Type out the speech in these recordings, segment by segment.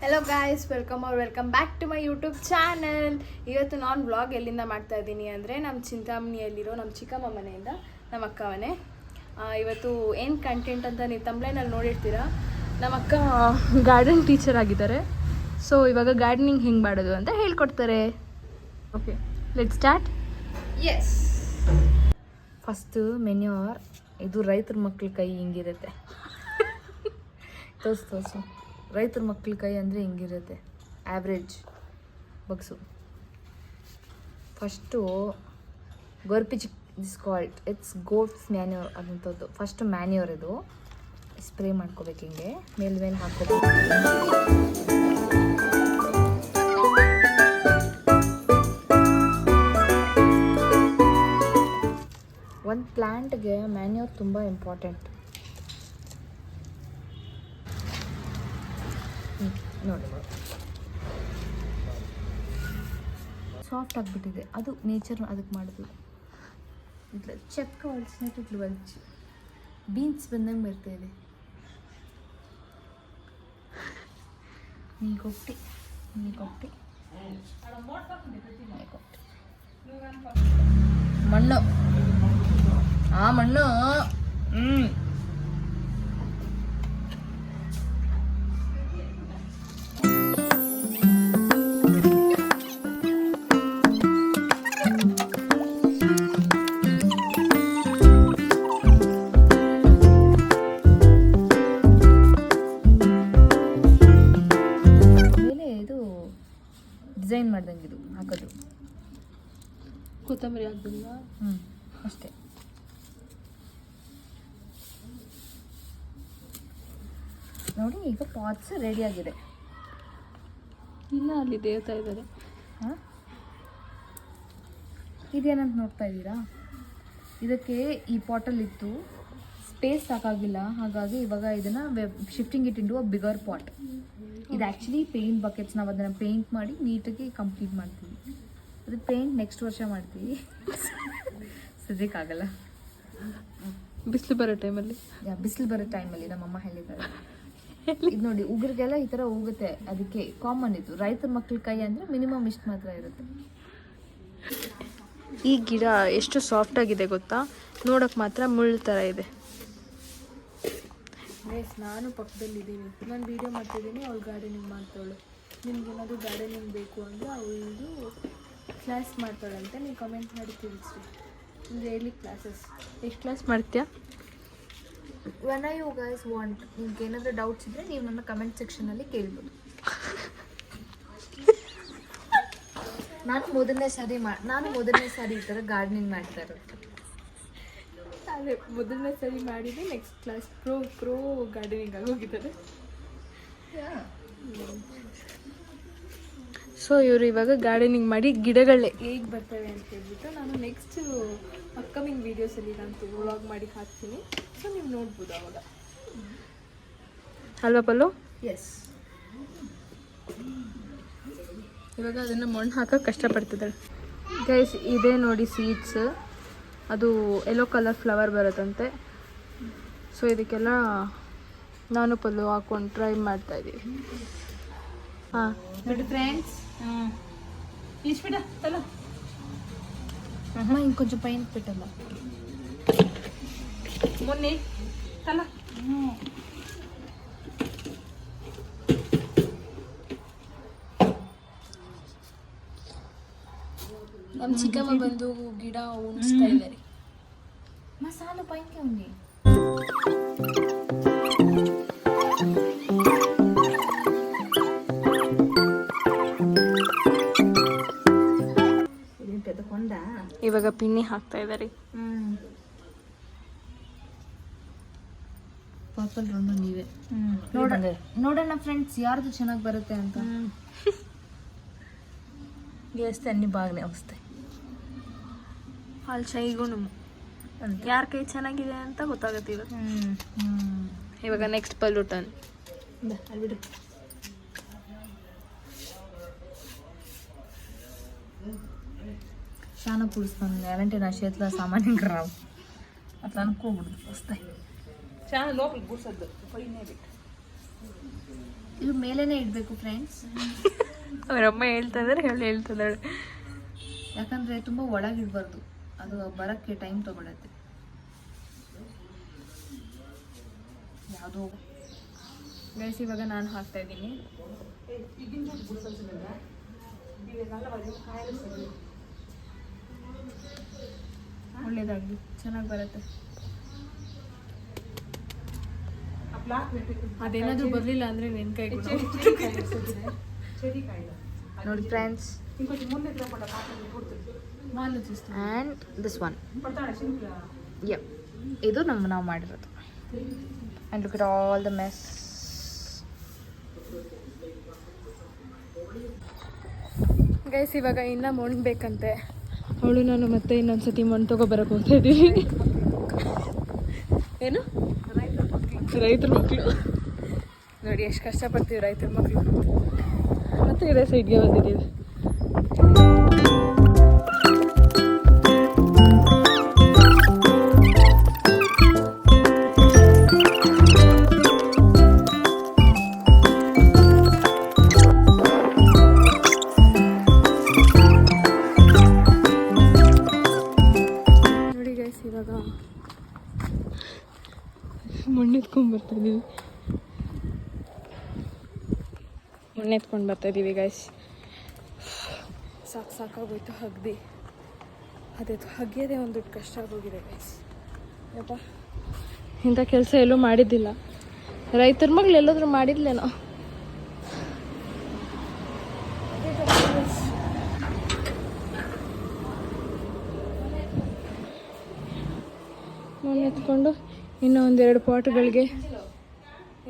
Hello guys, welcome back to my YouTube channel. ಇವತ್ತು ನಾನು vlog ಎಲ್ಲಿಂದ ಮಾಡ್ತಾ ಇದ್ದೀನಿ ಅಂದರೆ ನಮ್ಮ ಚಿಂತಾಮಣಿಯಲ್ಲಿರೋ ನಮ್ಮ ಚಿಕ್ಕಮ್ಮ ಮನೆಯಿಂದ, ನಮ್ಮ ಅಕ್ಕ ಮನೆ. ಇವತ್ತು ಏನು ಕಂಟೆಂಟ್ ಅಂತ ನೀವು ತಮ್ಲೈನಲ್ಲಿ ನೋಡಿರ್ತೀರ. ನಮ್ಮ ಅಕ್ಕ ಗಾರ್ಡನ್ ಟೀಚರ್ ಆಗಿದ್ದಾರೆ. ಸೊ ಇವಾಗ ಗಾರ್ಡನಿಂಗ್ ಹೆಂಗೆ ಮಾಡೋದು ಅಂತ ಹೇಳ್ಕೊಡ್ತಾರೆ. Okay, let's start. Yes, first manure. ಇದು ರೈತರ ಮಕ್ಳ ಕೈ ಹಿಂಗಿರುತ್ತೆ. ತೋರಿಸು ರೈತರ ಮಕ್ಳ ಕೈ ಅಂದರೆ ಹಿಂಗಿರುತ್ತೆ. ಆ್ಯಾವ್ರೇಜ್ ಬಗ್ಸು. ಫಸ್ಟು ಗೊರ್ಪಿಚ್ this called, it's goats manure ಅದಂಥದ್ದು. ಫಸ್ಟು ಮ್ಯಾನ್ಯೂರ್ ಇದು ಸ್ಪ್ರೇ ಮಾಡ್ಕೋಬೇಕು. ಹಿಂಗೆ ಮೇಲ್ಮೇಲೆ ಹಾಕ್ಕೋಬೇಕು. ಒಂದು ಪ್ಲ್ಯಾಂಟ್ಗೆ ಮ್ಯಾನ್ಯೂರ್ ತುಂಬ ಇಂಪಾರ್ಟೆಂಟ್. ನೋಡಿ, ಸಾಫ್ಟ್ ಆಗಿಬಿಟ್ಟಿದೆ. ಅದು ನೇಚರ್ ಅದಕ್ಕೆ ಮಾಡೋದು. ಇಟ್ಲ ಚೆಕ್ಕ ಹೊಲಿಸಿನಟ್ಟು ಇಟ್ಲು ಹೊಲಿಸಿ ಬೀನ್ಸ್ ಬಂದಂಗೆ ಬರ್ತಾಯಿದೆ. ನೀ ಕೊಟ್ಟಿ ಮಣ್ಣು, ಆ ಮಣ್ಣು. ಡಿಸೈನ್ ಮಾಡ್ದಂಗೆ ಇದು ಹಾಕೋದು. ಕೊತ್ತಂಬರಿ ಹಾಕಿಲ್ಲ, ಅಷ್ಟೇ. ನೋಡಿ, ಈಗ ಪಾಟ್ಸ್ ರೆಡಿ ಆಗಿದೆ. ಇಲ್ಲ, ಅಲ್ಲಿ ದೇವ್ತಾ ಇದ್ದಾರೆ. ಹಾಂ, ಇದೇನಂತ ನೋಡ್ತಾ ಇದ್ದೀರಾ? ಇದಕ್ಕೆ ಈ ಪಾಟಲ್ಲಿತ್ತು, ಸ್ಪೇಸ್ ಸಾಕಾಗಿಲ್ಲ. ಹಾಗಾಗಿ ಇವಾಗ ಇದನ್ನು shifting it into a bigger pot. ಇದು ಆ್ಯಕ್ಚುಲಿ ಪೇಂಟ್ ಬಕೆಟ್ಸ್. ನಾವು ಅದನ್ನು ಪೇಂಟ್ ಮಾಡಿ ನೀಟಾಗಿ ಕಂಪ್ಲೀಟ್ ಮಾಡ್ತೀವಿ. ಅದು ಪೇಂಟ್ ನೆಕ್ಸ್ಟ್ ವರ್ಷ ಮಾಡ್ತೀವಿ, ಸದ್ಯಕ್ಕಾಗಲ್ಲ. ಬಿಸಿಲು ಬರೋ ಟೈಮಲ್ಲಿ ನಮ್ಮಮ್ಮ ಹೇಳಿದ್ದಾರೆ. ಇದು ನೋಡಿ, ಉಗುರಿಗೆಲ್ಲ ಈ ಥರ ಹೋಗುತ್ತೆ. ಅದಕ್ಕೆ ಕಾಮನ್ ಇದು. ರೈತರ ಮಕ್ಳ ಕೈ ಅಂದರೆ ಮಿನಿಮಮ್ ಇಷ್ಟು ಮಾತ್ರ ಇರುತ್ತೆ. ಈ ಗಿಡ ಎಷ್ಟು ಸಾಫ್ಟ್ ಆಗಿದೆ ಗೊತ್ತಾ? ನೋಡೋಕೆ ಮಾತ್ರ ಮುಳ್ಳು ಥರ ಇದೆ. ನಾನು ಪಕ್ಕದಲ್ಲಿದ್ದೀನಿ, ನಾನು ವೀಡಿಯೋ ಮಾಡ್ತಿದ್ದೀನಿ, ಅವಳು ಗಾರ್ಡನಿಂಗ್ ಮಾಡ್ತಾವಳು. ನಿಮ್ಗೇನಾದರೂ ಗಾರ್ಡನಿಂಗ್ ಬೇಕು ಅಂದರೆ ಅವಳು ಕ್ಲಾಸ್ ಮಾಡ್ತಾಳಂತೆ. ನೀವು ಕಮೆಂಟ್ ಮಾಡಿ ತಿಳಿಸಿ. ನಿಮ್ಗೆ ಡೈಲಿ ಕ್ಲಾಸಸ್. ಎಷ್ಟು ಕ್ಲಾಸ್ ಮಾಡ್ತೀಯಾ? When I you guys want. ನಿಮ್ಗೆ ಏನಾದರೂ ಡೌಟ್ಸ್ ಇದ್ದರೆ ನೀವು ನನ್ನ ಕಮೆಂಟ್ ಸೆಕ್ಷನಲ್ಲಿ ಕೇಳ್ಬೋದು. ನಾನು ಮೊದಲನೇ ಸಾರಿ ಈ ಥರ ಗಾರ್ಡನಿಂಗ್ ಮಾಡ್ತಾ ಇರೋದು. ಅದೇ ಮೊದಲನೇ ಸರಿ ಮಾಡಿದೆ. ನೆಕ್ಸ್ಟ್ ಕ್ಲಾಸ್ ಪ್ರೋ ಗಾರ್ಡನಿಂಗ್ ಆಗೋಗಿದ್ದಾರೆ. ಸೊ ಇವರು ಇವಾಗ ಗಾರ್ಡನಿಂಗ್ ಮಾಡಿ ಗಿಡಗಳೇ ಹೇಗೆ ಬರ್ತವೆ ಅಂತ ಹೇಳ್ಬಿಟ್ಟು ನಾನು ನೆಕ್ಸ್ಟ್ ಅಪ್ಕಮಿಂಗ್ ವೀಡಿಯೋಸಲ್ಲಿ ನಾನು ವ್ಲಾಗ್ ಮಾಡಿ ಹಾಕ್ತೀನಿ. ಸೊ ನೀವು ನೋಡ್ಬೋದು ಅವಾಗ, ಅಲ್ವಾ ಪಲ್ಲು? ಎಸ್. ಇವಾಗ ಅದನ್ನು ಮಣ್ಣು ಹಾಕೋಕ್ಕೆ ಕಷ್ಟಪಡ್ತಿದ್ದಾಳೆ. ಗೈಸ್, ಇದೇ ನೋಡಿ ಸೀಡ್ಸ್. ಅದು ಯೆಲ್ಲೋ ಕಲರ್ ಫ್ಲವರ್ ಬರುತ್ತಂತೆ. ಸೊ ಇದಕ್ಕೆಲ್ಲ ನಾನು ಪಲ್ಲು ಹಾಕ್ಕೊಂಡು ಟ್ರೈ ಮಾಡ್ತಾಯಿದ್ದೀವಿ. ಹಾಂ ನೋಡಿ ಫ್ರೆಂಡ್ಸ್. ಇಷ್ಟಲ್ಲ ಅಮ್ಮ, ಇಂಕೊಂಚం ಪೈನ್ ಬಿಟ್ಟಲ್ಲ ಮೊನ್ನೆ ತಲ. ನಮ್ಮ ಚಿಕ್ಕಮ್ಮ ಬಂದು ಗಿಡ ಉಣಿಸ್ತಾ ಇದ್ದಾರೆ. ಮಸಾಲ ಪೈನ್ಗೆ ಉಂಡಿ. ಇವಾಗ ಪಿನ್ನಿ ಹಾಕ್ತಾ ಇದ್ದಾರೆ. ಪರ್ಪಲ್ ರೌಂಡು ನೀವೇ ನೋಡೋಣ ಫ್ರೆಂಡ್ಸ್, ಯಾರ್ದು ಚೆನ್ನಾಗಿ ಬರುತ್ತೆ ಅಂತ. వేస్తే అన్ని బాగానే వస్తాయి. వాళ్ళు చేయಗುಣ ಯಾರ ಕೈ ಚೆನ್ನಾಗಿದೆ ಅಂತ ಗೊತ್ತಾಗುತ್ತೆ ಇವಾಗ ನೆಕ್ಸ್ಟ್ ಪಲ್ಲು ಟರ್ನ್. ಅಲ್ಲಿ ಬಿಡು. చాలా పులుస్తాను ఎలాంటి నా చేతిలో సామాన్యం ఇంకా రావు. అట్లా అనుకోకూడదు, వస్తాయి. చాలా లోపలికి పూసద్దు, పైన పెట్టి. ಇದು ಮೇಲೇನೆ ಇಡಬೇಕು ಫ್ರೆಂಡ್ಸ್. ಅವರಮ್ಮ ಹೇಳ್ತಿದ್ದಾರೆ ಹೇಳ್ತಿದ್ದಾಳೆ, ಯಾಕಂದರೆ ತುಂಬ ಒಳಗಿಡಬಾರ್ದು, ಅದು ಬರೋಕ್ಕೆ ಟೈಮ್ ತೊಗೊಳತ್ತೆ. ಯಾವುದೋ ಗೈಸ್ ಇವಾಗ ನಾನು ಹಾಕ್ತಾ ಇದ್ದೀನಿ. ಒಳ್ಳೇದಾಗಲಿ, ಚೆನ್ನಾಗಿ ಬರುತ್ತೆ. ಅದೇನಾದರೂ ಬರಲಿಲ್ಲ ಅಂದರೆ ನಿನ್ನ ಕೈ ನೋಡಿ ಫ್ರೆಂಡ್ಸ್. ಆ್ಯಂಡ್ ದಿಸ್ ಒನ್ ಇದು ನಾವು ಮಾಡಿರೋದು. And look it all the mess. Guys ಇವಾಗ ಇನ್ನೂ ಮಣ್ಣು ಬೇಕಂತೆ. ಅವಳು ನಾನು ಮತ್ತೆ ಇನ್ನೊಂದ್ಸತಿ ಮಣ್ಣು ತೊಗೊಬರಕ್ಕೆ ಹೋಗ್ತಾ ಇದ್ದೀವಿ. ಏನು ರೈತರ ಮಕ್ಕಳು ನೋಡಿ ಎಷ್ಟು ಕಷ್ಟಪಡ್ತೀವಿ ರೈತರ ಮಕ್ಕಳು. ಮತ್ತೆ ಇದೇ ಸೈಡ್ಗೆ ಬಂದಿದ್ದೀವಿ. ನೋಡಿ ಗೈಸ್ ಇವಾಗ ಮಣ್ಣು ಎತ್ಕೊಂಡು ಬರ್ತಾ ಇದ್ದೀವಿ ಗೈಸ್. ಸಾಕಾಗೋಯ್ತು ಹಗ್ದು. ಅದೇ ಹಗ್ಯೋದೇ ಒಂದು ದೊಡ್ಡ ಕಷ್ಟ ಆಗೋಗಿದೆ ಗೈಸ್. ಆಯ್ತಾ, ಇಂಥ ಕೆಲಸ ಎಲ್ಲೂ ಮಾಡಿದ್ದಿಲ್ಲ. ರೈತರ ಮಗಳು ಎಲ್ಲಾದರೂ ಮಾಡಿದ್ಲೇನೋ. ಮಣ್ಣು ಎತ್ಕೊಂಡು ಇನ್ನೂ ಒಂದೆರಡು ಪಾಟ್ಗಳಿಗೆ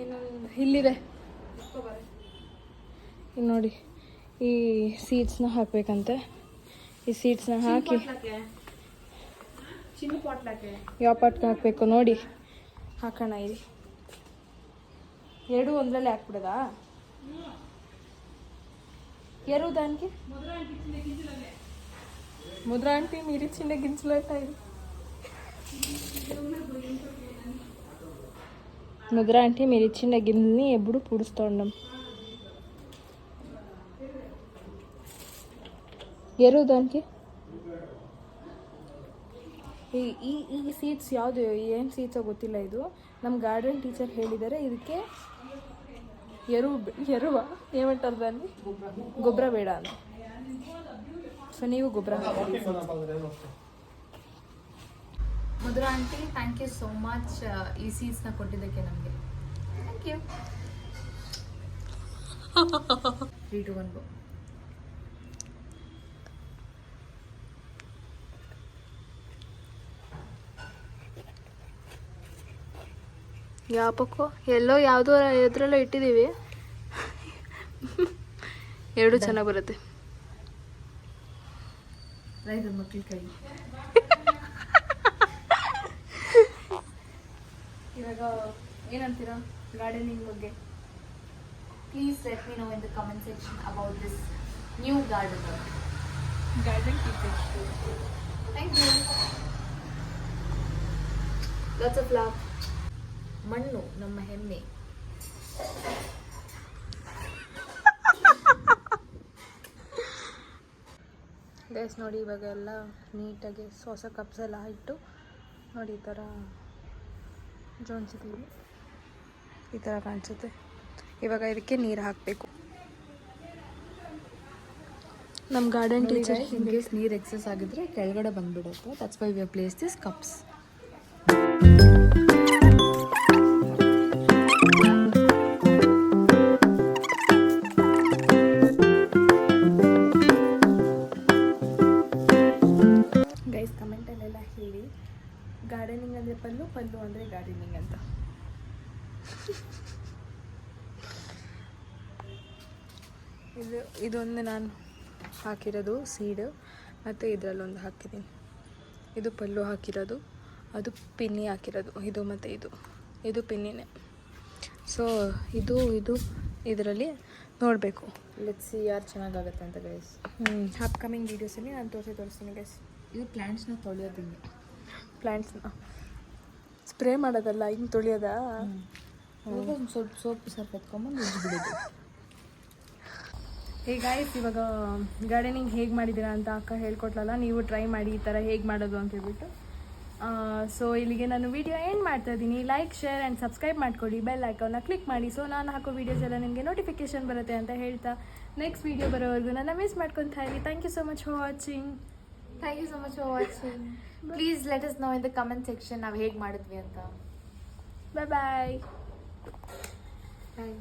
ಇನ್ನೊಂದು ಇಲ್ಲಿದೆ. ಇಲ್ಲಿ ನೋಡಿ ಈ ಸೀಡ್ಸ್ನ ಹಾಕಬೇಕಂತೆ. ಈ ಸೀಡ್ಸ್ನ ಹಾಕಿ ಯಾವ ಪಾಟ್ಗೆ ಹಾಕಬೇಕು ನೋಡಿ ಹಾಕೋಣ. ಇಲ್ಲಿ ಎರಡು ಒಂದರಲ್ಲೇ ಹಾಕ್ಬಿಡೋದಾ? ఎరువు దానికి ముద్ర అంటే మీరు చిన్న గింజలు అవుతాయి. ముద్ర అంటే మీరు ఇచ్చిన గింజల్ని ఎప్పుడు పూడుస్తూ ఉండం. ఎరువు దానికి ಈ ಸೀಡ್ಸ್ ಯಾವುದು ಏನು ಸೀಡ್ಸೋ ಗೊತ್ತಿಲ್ಲ. ಇದು ನಮ್ಮ ಗಾರ್ಡನ್ ಟೀಚರ್ ಹೇಳಿದ್ದಾರೆ. ಇದಕ್ಕೆ ಎರುವ ಏమంటారు దాన్ని ಗೊಬ್ಬರ ಬೇಡ ಅಂತ. ಸೊ ನೀವು ಗೊಬ್ಬರ ಹಾಕಿ. Madhura aunty thank you so much ಈ ಸೀಡ್ಸ್ನ ಕೊಟ್ಟಿದ್ದಕ್ಕೆ ನಮಗೆ. Thank you. 3 to 1 go. ಯಾವ ಪಕ್ಕೋ ಎಲ್ಲೋ ಯಾವುದೋ ಎದ್ರಲ್ಲೋ ಇಟ್ಟಿದ್ದೀವಿ. ಎರಡು ಚೆನ್ನಾಗಿ ಬರುತ್ತೆ. ರೈತರ ಮಕ್ಕಳ ಕೈ. ಇವಾಗ ಏನಂತೀರಾ ಗಾರ್ಡನಿಂಗ್ ಬಗ್ಗೆ? Please let me know in the comment section about this new gardener. Garden teacher. Thank you. Lots of love. ಮಣ್ಣು ನಮ್ಮ ಹೆಮ್ಮೆ. ಗೈಸ್ ನೋಡಿ ಇವಾಗ ಎಲ್ಲ ನೀಟಾಗಿ ಹೊಸ ಕಪ್ಸ್ ಎಲ್ಲ ಇಟ್ಟು ನೋಡಿ ಈ ಥರ ಜೋಡಿಸಿದ್ದೀವಿ. ಈ ಥರ ಕಾಣಿಸುತ್ತೆ. ಇವಾಗ ಇದಕ್ಕೆ ನೀರು ಹಾಕಬೇಕು. ನಮ್ಮ ಗಾರ್ಡನ್ ಟೀಚರ್ ಇನ್ ಕೇಸ್ ನೀರು ಎಕ್ಸಸ್ ಆಗಿದ್ರೆ ಕೆಳಗಡೆ ಬಂದ್ಬಿಡುತ್ತೆ. That's why we have placed this cups. Guys ಕಮೆಂಟಲ್ಲೆಲ್ಲ ಹೇಳಿ ಗಾರ್ಡನಿಂಗ್ ಅಂದರೆ ಪಲ್ಲು, ಪಲ್ಲು ಅಂದರೆ ಗಾರ್ಡನಿಂಗ್ ಅಂತ. ಇದೊಂದು ನಾನು ಹಾಕಿರೋದು ಸೀಡು, ಮತ್ತು ಇದರಲ್ಲೊಂದು ಹಾಕಿದ್ದೀನಿ. ಇದು ಪಲ್ಲು ಹಾಕಿರೋದು, ಅದು ಪಿನ್ನಿ ಹಾಕಿರೋದು. ಇದು ಮತ್ತು ಇದು ಪಿನ್ನಿನೇ. ಸೊ ಇದು ಇದರಲ್ಲಿ ನೋಡಬೇಕು. ಲೆಟ್ಸ್ ಸಿ ಯಾರು ಚೆನ್ನಾಗಾಗುತ್ತೆ ಅಂತ ಗೈಸ್. ಅಪ್ಕಮಿಂಗ್ ವೀಡಿಯೋಸಲ್ಲಿ ನಾನು ತೋರಿಸ್ತೀನಿ ಗೈಸ್. ಇದು ಪ್ಲ್ಯಾಂಟ್ಸ್ನ ತೊಳೆಯೋದಿಲ್ಲ. ಪ್ಲ್ಯಾಂಟ್ಸ್ನ ಸ್ಪ್ರೇ ಮಾಡೋದಲ್ಲ, ಹಿಂಗೆ ತೊಳೆಯೋದಾ? ಒಂದು ಸ್ವಲ್ಪ ಸೋಪ್ ಸರ್ಫ್ ಎತ್ಕೊಂಬಂದು ಉಜ್ಜಿಬಿಡೋದು. ಗಾಯ್ಸ್ ಇವಾಗ ಗಾರ್ಡನಿಂಗ್ ಹೇಗೆ ಮಾಡಿದ್ದೀರಾ ಅಂತ ಅಕ್ಕ ಹೇಳ್ಕೊಟ್ಲಲ್ಲ, ನೀವು ಟ್ರೈ ಮಾಡಿ ಈ ಥರ ಹೇಗೆ ಮಾಡೋದು ಅಂತ ಹೇಳ್ಬಿಟ್ಟು. ಸೊ ಇಲ್ಲಿಗೆ ನಾನು ವಿಡಿಯೋ ಎಂಡ್ ಮಾಡ್ತಾ ಇದ್ದೀನಿ. ಲೈಕ್, ಶೇರ್ ಆ್ಯಂಡ್ ಸಬ್ಸ್ಕ್ರೈಬ್ ಮಾಡ್ಕೊಳ್ಳಿ, ಬೆಲ್ ಐಕಾನ್ನ ಕ್ಲಿಕ್ ಮಾಡಿ. ಸೊ ನಾನು ಹಾಕೋ ವೀಡಿಯೋಸ್ ಎಲ್ಲ ನಿಮಗೆ ನೋಟಿಫಿಕೇಶನ್ ಬರುತ್ತೆ ಅಂತ ಹೇಳ್ತಾ ನೆಕ್ಸ್ಟ್ ವೀಡಿಯೋ ಬರೋವರೆಗೂ ನನ್ನ ಮಿಸ್ ಮಾಡ್ಕೊತಾ ಇರಿ. Thank you so much for watching. Thank you so much for watching. Please let us know in the comment section ನಾವು ಹೇಗೆ ಮಾಡಿದ್ವಿ ಅಂತ. ಬಾಯ್ ಬಾಯ್. ಬಾಯ್.